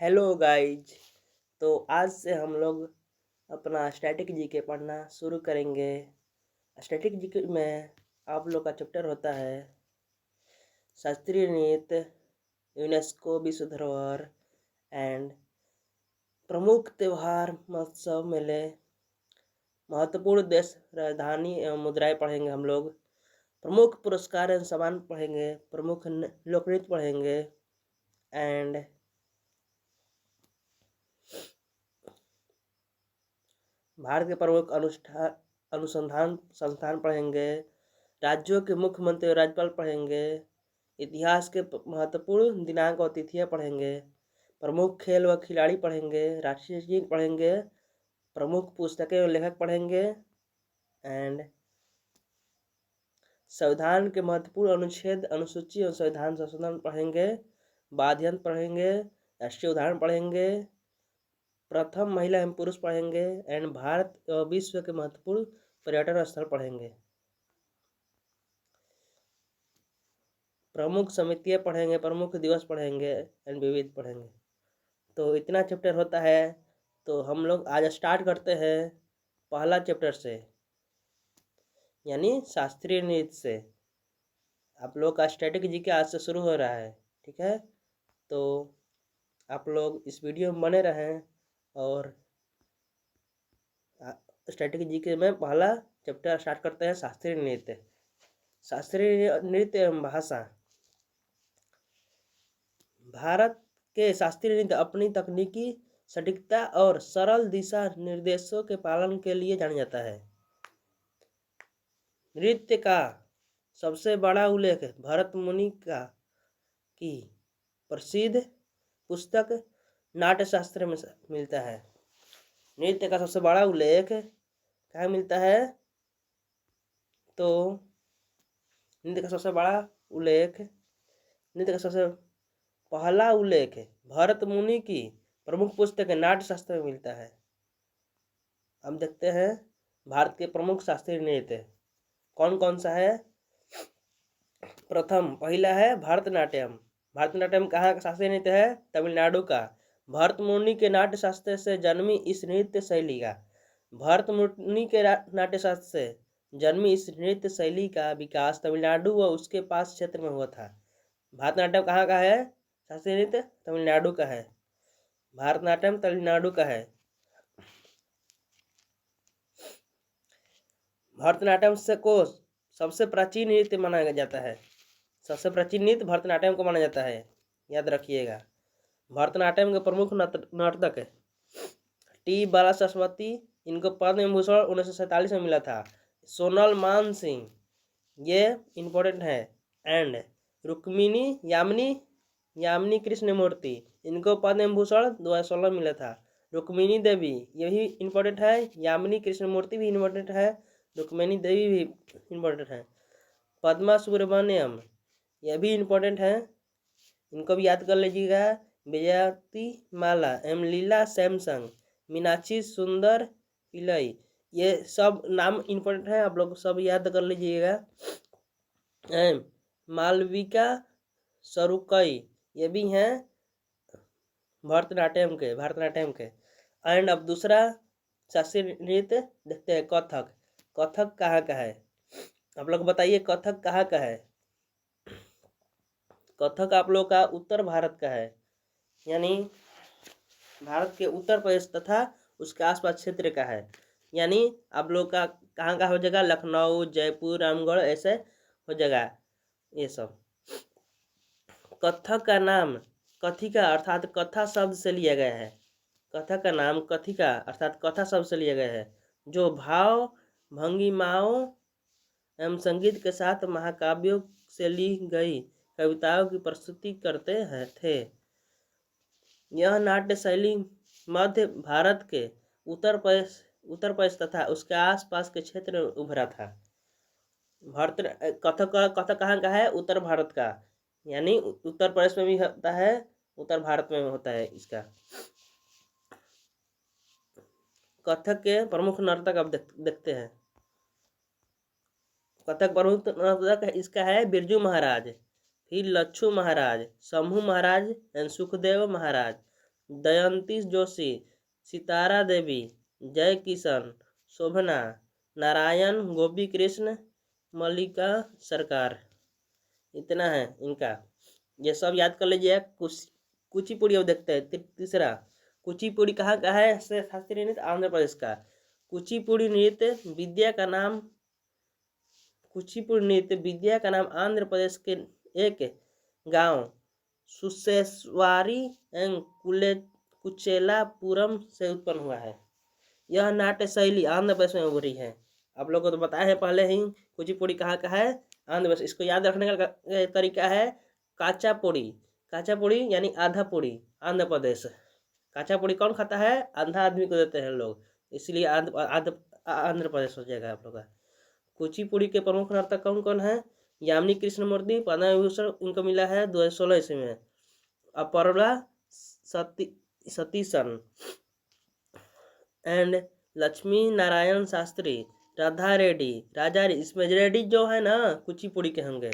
Hello guys. तो आज से हम लोग अपना स्टैटिक जीके पढ़ना शुरू करेंगे। स्टैटिक जीके में आप लोग का चैप्टर होता है शास्त्रीय नृत्य, यूनेस्को विश्व धरोहर एंड प्रमुख त्योहार, महोत्सव, मेले, महत्वपूर्ण देश राजधानी एवं मुद्राएं पढ़ेंगे हम लोग। प्रमुख पुरस्कार एवं सम्मान पढ़ेंगे, प्रमुख लोक नृत्य पढ़ेंगे एंड भारत के प्रमुख अनुसंधान संस्थान पढ़ेंगे, राज्यों के मुख्यमंत्री और राज्यपाल पढ़ेंगे, इतिहास के महत्वपूर्ण दिनांक और तिथियां पढ़ेंगे, प्रमुख खेल व खिलाड़ी पढ़ेंगे, राष्ट्रीय गीत पढ़ेंगे, प्रमुख पुस्तकें और लेखक पढ़ेंगे एंड संविधान के महत्वपूर्ण अनुच्छेद, अनुसूची और संविधान संशोधन पढ़ेंगे, वाद्ययंत्र पढ़ेंगे, राष्ट्रीय उदाहरण पढ़ेंगे, प्रथम महिला एवं पुरुष पढ़ेंगे एंड भारत और विश्व के महत्वपूर्ण पर्यटन स्थल पढ़ेंगे। प्रमुख समितियां पढ़ेंगे, प्रमुख दिवस पढ़ेंगे एंड विविध पढ़ेंगे। तो इतना चैप्टर होता है। तो हम लोग आज स्टार्ट करते हैं पहला चैप्टर से, यानी शास्त्रीय नृत्य से। आप लोग का स्टैटिक जीके आज से शुरू हो रहा है, ठीक है। तो आप लोग इस वीडियो में बने रहें और स्टैटिक जीके में पहला चैप्टर स्टार्ट करते हैं शास्त्रीय नृत्य। शास्त्रीय नृत्य एवं भाषा। भारत के शास्त्रीय नृत्य अपनी तकनीकी सटीकता और सरल दिशा निर्देशों के पालन के लिए जाना जाता है। नृत्य का सबसे बड़ा उल्लेख भरत मुनि की प्रसिद्ध पुस्तक नाट्यशास्त्र में मिलता है। नृत्य का सबसे बड़ा उल्लेख कहाँ मिलता है? तो नृत्य का सबसे बड़ा उल्लेख, नृत्य का सबसे पहला उल्लेख भरत मुनि की प्रमुख पुस्तक नाट्यशास्त्र में मिलता है। हम देखते हैं भारत के प्रमुख शास्त्रीय नृत्य कौन कौन सा है। पहला है भरतनाट्यम। भरतनाट्यम कहाँ का शास्त्रीय नृत्य है? तमिलनाडु का। भरत मुनि के नाट्य शास्त्र से जन्मी इस नृत्य शैली का भरत मुनि के नाट्य शास्त्र से जन्मी इस नृत्य शैली का विकास तमिलनाडु व उसके पास क्षेत्र में हुआ था। भरतनाट्यम कहाँ का है? शास्त्रीय नृत्य तमिलनाडु का है। भरतनाट्यम तमिलनाडु का है। भरतनाट्यम से को सबसे प्राचीन नृत्य माना जाता है। सबसे प्राचीन नृत्य भरतनाट्यम को माना जाता है, याद रखिएगा। भरतनाट्यम के प्रमुख नर्तक टी बाला सरस्वती, इनको पद्म विभूषण 1947 में मिला था। सोनल मान सिंह, ये इम्पोर्टेंट है। एंड रुक्मिणी यामिनी कृष्णमूर्ति, इनको पद्म विभूषण 2016 मिला था। रुक्मिणी देवी, ये भी इम्पोर्टेंट है। यामिनी कृष्णमूर्ति भी इम्पोर्टेंट है। रुक्मिणी देवी भी इम्पोर्टेंट है। पद्मा सुब्रमण्यम, यह भी इम्पोर्टेंट है, इनको भी याद कर लीजिएगा। विजयती माला एम लीला सैमसंग, मीनाक्षी सुंदर पिल्लई, ये सब नाम इम्पोर्टेंट है, आप लोग सब याद कर लीजिएगा। मालविका सरुकई, ये भी हैं भरतनाट्यम के। एंड अब दूसरा शास्त्रीय नृत्य देखते हैं कथक। कथक कहाँ का है? आप लोग बताइए कथक कहाँ का है? कथक आप लोग का उत्तर भारत का है, यानी भारत के उत्तर प्रदेश तथा उसके आसपास क्षेत्र का है। यानी आप लोग का कहाँ का हो जाएगा? लखनऊ, जयपुर, रामगढ़, ऐसे हो जाएगा ये सब। कथक का नाम कथिका अर्थात कथा शब्द से लिया गया है। कथक का नाम कथिका अर्थात कथा शब्द से लिया गया है, जो भाव भंगिमाओं एवं संगीत के साथ महाकाव्यों से ली गई कविताओं की प्रस्तुति करते थे। यह नाट्य शैली मध्य भारत के उत्तर प्रदेश तथा उसके आसपास के क्षेत्र में उभरा था। कथक कहाँ का है? उत्तर भारत का, यानी उत्तर प्रदेश में भी होता है, उत्तर भारत में होता है इसका। कथक के प्रमुख नर्तक अब देखते हैं। कथक प्रमुख नर्तक इसका है बिरजू महाराज, फिर लच्छू महाराज, शंभू महाराज एंड सुखदेव महाराज। दयंती जोशी, सितारा देवी, जय किशन, शोभना, नारायण, गोपी कृष्ण, मल्लिका सरकार। इतना है इनका, ये सब याद कर लीजिए। कुचिपुड़ी अब देखते हैं। तीसरा, कुचिपुड़ी कहाँ का है? शास्त्रीय नृत्य आंध्र प्रदेश का। कुचिपुड़ी नृत्य विद्या का नाम कुचिपुड़ी नृत्य विद्या का नाम आंध्र प्रदेश के एक गांव सुसेस्वारी एवं कुचेलापुरम से उत्पन्न हुआ है। यह नाट्य शैली आंध्र प्रदेश में उभरी है। आप लोगों को तो बताया है पहले ही, कुचिपुड़ी कहाँ का है? आंध्र प्रदेश। इसको याद रखने का तरीका है काचापुड़ी। काचापुड़ी यानी आधा पूड़ी, आंध्र प्रदेश। काचापुड़ी कौन खाता है? आधा आदमी को देते हैं लोग, इसलिए आंध्र प्रदेश हो जाएगा आप लोग का। कुचिपुड़ी के प्रमुख नर्तक कौन कौन है? यामिनी कृष्णमूर्ति, पद्म विभूषण इनको मिला है 2016 ईस्वी में। अपर्ला सतीशन एंड लक्ष्मी नारायण शास्त्री, राधा रेड्डी, राजा इसमें रेड्डी जो है ना कुचिपुड़ी के होंगे,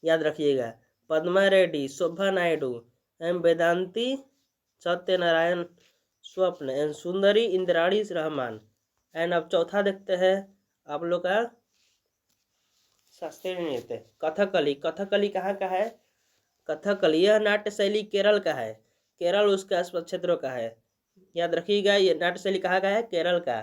याद रखिएगा। पद्मा रेड्डी, शोभा नायडू एवं वेदांती सत्यनारायण स्वप्न एवं सुंदरी इंद्राणी रहमान। एंड अब चौथा देखते हैं आप लोग का शास्त्रीय नृत्य कथकली। कथकली कहाँ का है? कथकली यह नाट्य शैली केरल का है। केरल उसके आसपास क्षेत्रों का है, याद रखिएगा। ये नाट्य शैली कहाँ का है? केरल का।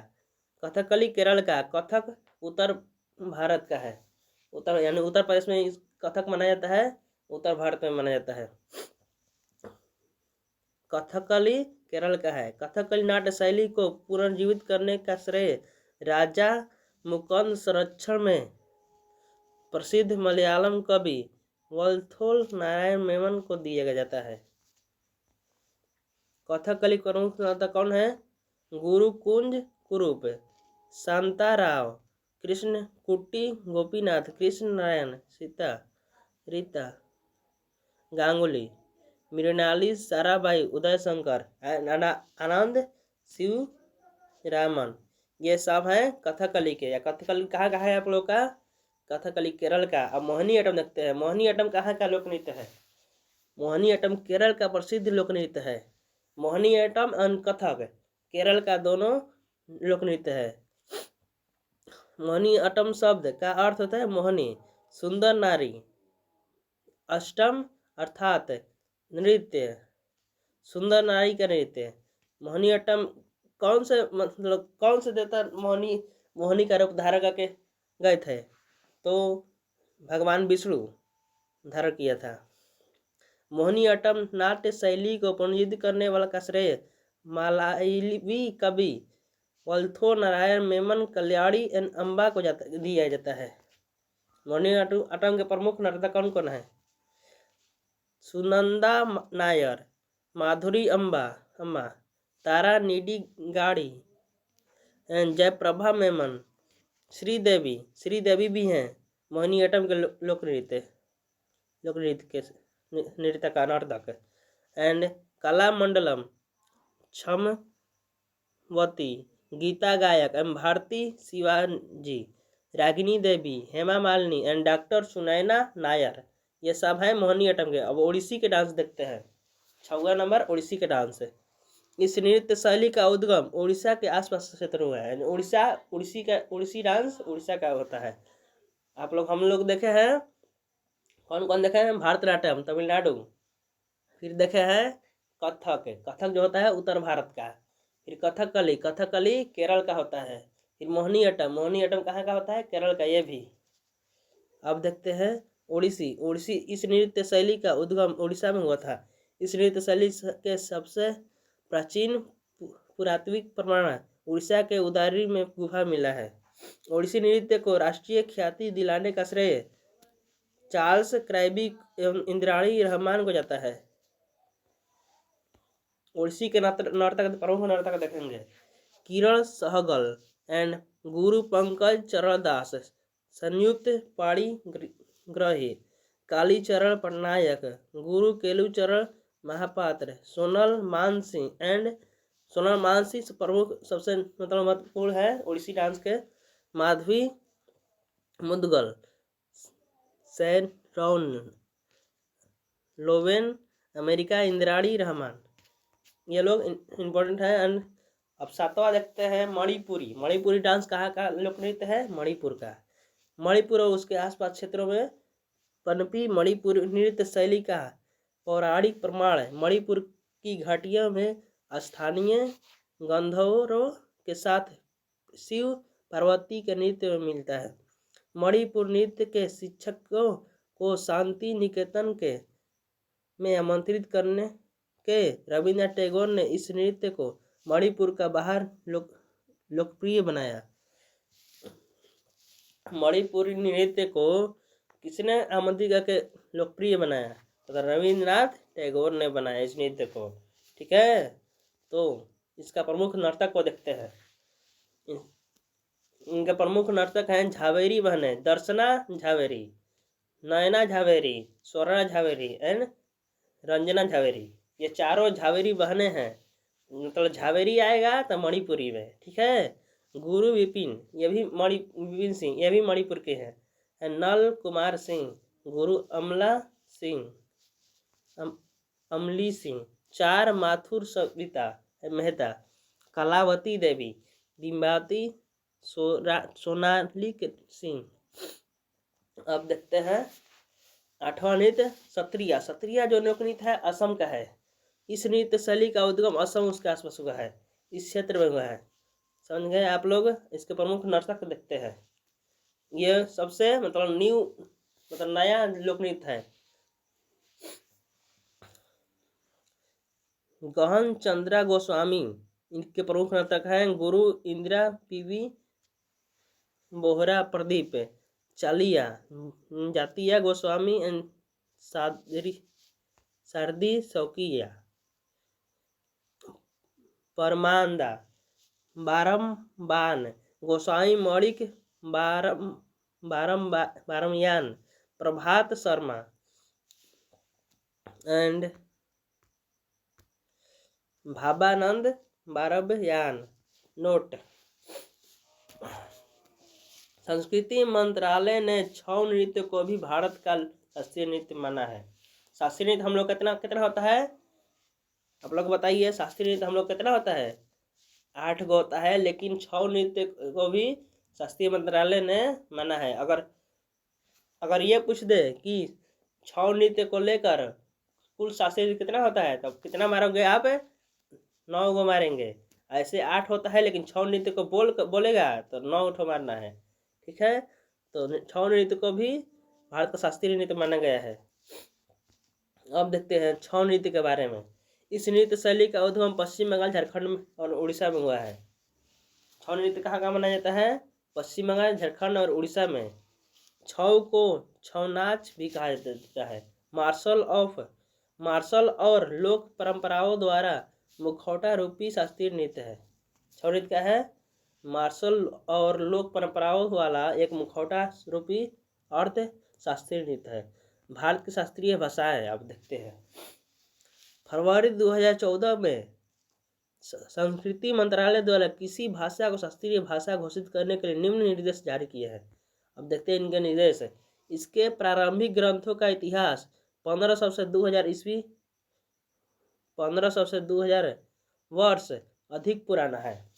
कथकली केरल का। कथक उत्तर भारत का है। उत्तर यानी उत्तर प्रदेश में कथक मनाया जाता है, उत्तर भारत में मनाया जाता है। कथकली केरल का है। कथकली नाट्य शैली को पुनर्जीवित करने का श्रेय राजा मुकुंद संरक्षण में प्रसिद्ध मलयालम कवि वल्थोल नारायण मेमन को दिया जाता है। कथकली प्रमुख नर्तक कौन है? गुरुकुंज कुरूप, शांताराव, कृष्ण कुट्टी, गोपीनाथ, कृष्ण नारायण, सीता रीता गांगुली, मृणाली, साराबाई, उदय शंकर, आनंद शिव रामन। ये सब हैं कथकली के। या कथकली कहाँ का है आप लोग का? कथकली केरल का। अब मोहिनी अट्टम देखते हैं। मोहिनी अट्टम कहाँ का लोक नृत्य है? मोहिनी अट्टम केरल का प्रसिद्ध लोक नृत्य है। मोहिनी अट्टम और कथक केरल का दोनों लोक नृत्य है। मोहिनी अट्टम शब्द का अर्थ होता है मोहिनी, सुंदर नारी। अष्टम अर्थात नृत्य, सुंदर नारी का नृत्य। मोहिनी अट्टम कौन से देवता मोहिनी का रूप धारण करके गए थे? तो भगवान विष्णु धारण किया था। मोहिनी अट्टम नाट्य शैली को पुनर्जीवित करने वाला का श्रेय मलयावी कवि वल्थो नारायण मेमन कल्याणी एवं अम्बा को दिया जाता है। मोहिनी अट्टम के प्रमुख नर्तक कौन कौन है? सुनंदा नायर, माधुरी अम्बा, तारा निडिगाड़ी, जयप्रभा मेमन, श्रीदेवी भी हैं मोहिनी अट्टम के लोक नृत्य के नृत्य का नर्तक। एंड कलामंडलम, क्षमवती, गीता गायक एवं भारती शिवाजी, रागिनी देवी, हेमा मालिनी एंड डॉक्टर सुनैना नायर। ये सब है मोहिनी अट्टम के। अब ओडिसी के डांस देखते हैं। 6वां नंबर ओडिसी के डांस है। इस नृत्य शैली का उद्गम उड़ीसा के आसपास क्षेत्र में है। ओडिसी डांस उड़ीसा का होता है। आप लोग हम लोग देखे हैं, कौन कौन देखे हैं? भारतनाट्यम तमिलनाडु, फिर देखे हैं कथक जो होता है उत्तर भारत का, फिर कथकली केरल का होता है, फिर मोहिनी अट्टम कहाँ का होता है? केरल का ये भी। अब देखते हैं ओडिसी। इस नृत्य शैली का उद्गम उड़ीसा में हुआ था। इस नृत्य शैली के सबसे प्राचीन पुरातात्विक प्रमाण उड़ीसा के उदयगिरी में गुफा मिला है। ओडिसी नृत्य को राष्ट्रीय ख्याति दिलाने का श्रेय चार्ल्स क्रैबी एवं इंद्राणी रहमान को जाता है। ओडिसी के प्रमुख नर्तक देखेंगे किरण सहगल एंड गुरु पंकज चरण दास, संयुक्त पाणिग्राही, कालीचरण पटनायक, गुरु केलुचरण महापात्र, सोनल मानसी प्रमुख सबसे महत्वपूर्ण है ओडिसी डांस के। Madhavi Mudgal, Sharon Lowen, America Indrani Rahman. ये लोग इम्पोर्टेंट है। एंड अब सातवां देखते हैं मणिपुरी। मणिपुरी डांस कहाँ का लोक नृत्य है? मणिपुर का। मणिपुर और उसके आसपास क्षेत्रों में पनपी मणिपुर नृत्य शैली का पौराणिक प्रमाण है। मणिपुर की घाटियों में स्थानीय गंधर्वों के साथ शिव पार्वती के नृत्य में मिलता है। मणिपुर नृत्य के शिक्षकों को शांति निकेतन के में आमंत्रित करने के रविन्द्रनाथ टैगोर ने इस नृत्य को मणिपुर का बाहर लोकप्रिय बनाया। मणिपुरी नृत्य को किसने आमंत्रित करके लोकप्रिय बनाया? तो रविन्द्रनाथ टैगोर ने बनाया इस नृत्य को। ठीक है, तो इसका प्रमुख नर्तक को देखते हैं। इनके प्रमुख नर्तक हैं झावेरी बहनें, दर्शना झावेरी, नयना झावेरी, स्वर्णा झावेरी एंड रंजना झावेरी। ये चारों झावेरी बहनें हैं। मतलब झावेरी आएगा तो मणिपुरी में। ठीक है, गुरु विपिन, ये भी विपिन सिंह, ये भी मणिपुर के हैं। नल कुमार सिंह, गुरु अमला सिंह, अमली सिंह, चार माथुर सविता मेहता, कलावती देवी, डिम्बावती, सोनाली सिंह। अब देखते हैं आठवां नृत्य सत्रिया। सत्रिया जो लोक नृत्य है असम का है। इस नृत्य शैली का उद्गम असम उसके आसपास हुआ है, इस क्षेत्र में हुआ है। समझ गए आप लोग? इसके प्रमुख नर्तक देखते हैं। ये सबसे मतलब नया लोक नृत्य है। गहन चंद्रा गोस्वामी इनके प्रमुख नर्तक हैं। गुरु इंदिरा पीवी, बोहरा प्रदीप, चालिया, जातिया गोस्वामी एंड शारदी शौकिया, परमानंदा, बारमबान, गोसाई मणिक, बारमयान, प्रभात शर्मा एंड भाबानंद बारबयान। नोट: संस्कृति मंत्रालय ने छऊ नृत्य को भी भारत का शास्त्रीय नृत्य माना है। शास्त्रीय नृत्य हम लोग कितना होता है? आप लोग बताइए, शास्त्रीय नृत्य हम लोग कितना होता है? 8 गो होता है, लेकिन छऊ नृत्य को भी शास्त्रीय मंत्रालय ने माना है। अगर ये पूछ दे कि छऊ नृत्य को लेकर कुल शास्त्रीय नृत्य कितना होता है, तब कितना मारोगे आप? 9 गो मारेंगे। ऐसे 8 होता है, लेकिन छऊ नृत्य को बोलेगा तो 9 ठो मारना है। ठीक है, तो छऊ नृत्य को भी भारत का शास्त्रीय नृत्य माना गया है। अब देखते हैं छऊ नृत्य के बारे में। इस नृत्य शैली का उद्गम पश्चिम बंगाल, झारखंड और उड़ीसा में हुआ है। छऊ नृत्य कहाँ मनाया जाता है? पश्चिम बंगाल, झारखंड और उड़ीसा में। छऊ को छऊ नाच भी कहा जाता है। मार्शल और लोक परंपराओं द्वारा मुखौटा रूपी शास्त्रीय नृत्य है। छऊ नृत्य क्या है? मार्शल और लोक परंपराओं वाला एक मुखौटा रूपी अर्थ शास्त्रीय नृत्य है। भारत की शास्त्रीय भाषाएं आप देखते हैं। फरवरी 2014 में संस्कृति मंत्रालय द्वारा किसी भाषा को शास्त्रीय भाषा घोषित करने के लिए निम्न निर्देश जारी किए हैं। अब देखते हैं इनके निर्देश। इसके प्रारंभिक ग्रंथों का इतिहास 1500 से 2000 ईस्वी 1500 से 2000 वर्ष अधिक पुराना है।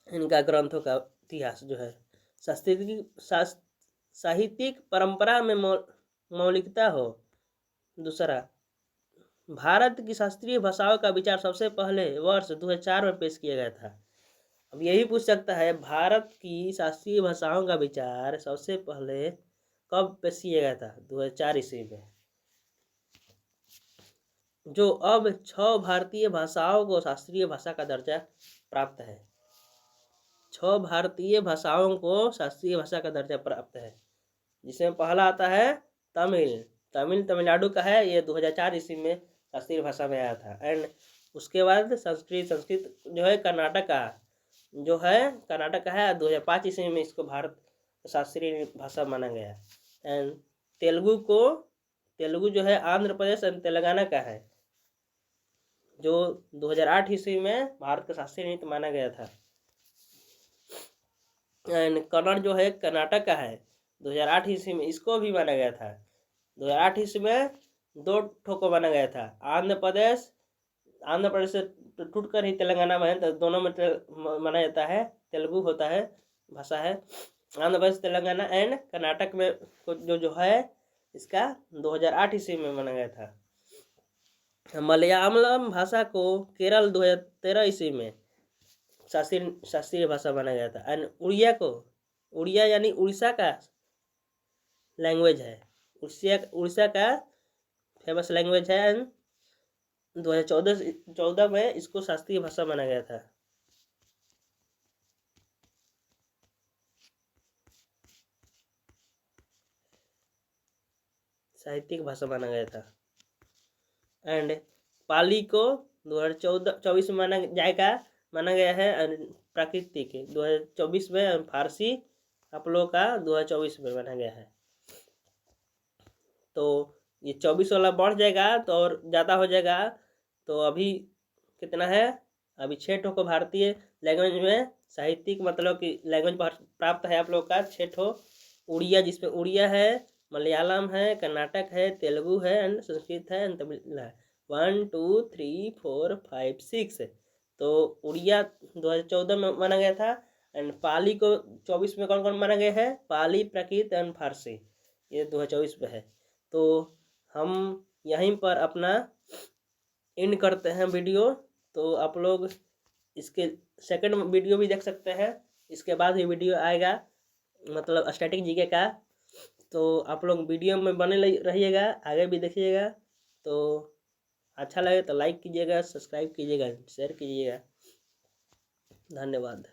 इनका ग्रंथों का इतिहास जो है साहित्यिक परंपरा में मौलिकता हो। दूसरा, भारत की शास्त्रीय भाषाओं का विचार सबसे पहले वर्ष 2004 में पेश किया गया था। अब यही पूछ सकता है, भारत की शास्त्रीय भाषाओं का विचार सबसे पहले कब पेश किया गया था? 2004 ईस्वी में। जो अब 6 भारतीय भाषाओं को शास्त्रीय भाषा का दर्जा प्राप्त है। 6 भारतीय भाषाओं को शास्त्रीय भाषा का दर्जा प्राप्त है, जिसमें पहला आता है तमिल। तमिलनाडु का है। ये 2004 ईस्वी में शास्त्रीय भाषा में आया था। एंड उसके बाद संस्कृत जो है कर्नाटक का है। 2005 ईस्वी में इसको भारत शास्त्रीय भाषा माना गया। एंड तेलुगु जो है आंध्र प्रदेश एंड तेलंगाना का है, जो 2008 ईस्वी में भारत का शास्त्रीय नृत्य माना गया था। एंड कन्नड़ जो है कर्नाटक का है, 2008 ईस्वी में इसको भी माना गया था। 2008 ईस्वी में 2 ठो को माना गया था, आंध्र प्रदेश से टूट कर ही तेलंगाना में है, तो दोनों में माना जाता है, तेलुगु होता है, भाषा है। आंध्र प्रदेश, तेलंगाना एंड कर्नाटक में जो है इसका 2008 ईस्वी में माना गया था। मलयालम भाषा को केरल 2013 ईस्वी में शास्त्रीय भाषा माना गया था। एंड उड़िया यानी उड़ीसा का लैंग्वेज है, उड़ीसा का फेमस लैंग्वेज है। एंड 2014 में इसको शास्त्रीय भाषा माना गया था। साहित्यिक भाषा माना गया था। एंड पाली को 2024 में माना गया है। प्राकृतिक 2024 में, फारसी आप लोगों का 2024 में माना गया है। तो ये 24 वाला बढ़ जाएगा तो और ज़्यादा हो जाएगा। तो अभी कितना है, अभी 6 ठो को भारतीय लैंग्वेज में साहित्यिक मतलब कि लैंग्वेज प्राप्त है आप लोग का 6 ठो। उड़िया, जिसमें उड़िया है, मलयालम है, कर्नाटक है, तेलुगु है एंड संस्कृत है एंड तमिल है। 1 2 3 4 5 6 तो उड़िया 2014 में माना गया था। एंड पाली को 24 में कौन कौन माना गया है, पाली, प्राकृत एंड फारसी, ये 2024 में है। तो हम यहीं पर अपना एंड करते हैं वीडियो। तो आप लोग इसके सेकंड वीडियो भी देख सकते हैं, इसके बाद भी वीडियो आएगा मतलब स्टैटिक जीके का। तो आप लोग वीडियो में बने रहिएगा, आगे भी देखिएगा। तो अच्छा लगे तो लाइक कीजिएगा, सब्सक्राइब कीजिएगा, शेयर कीजिएगा। धन्यवाद।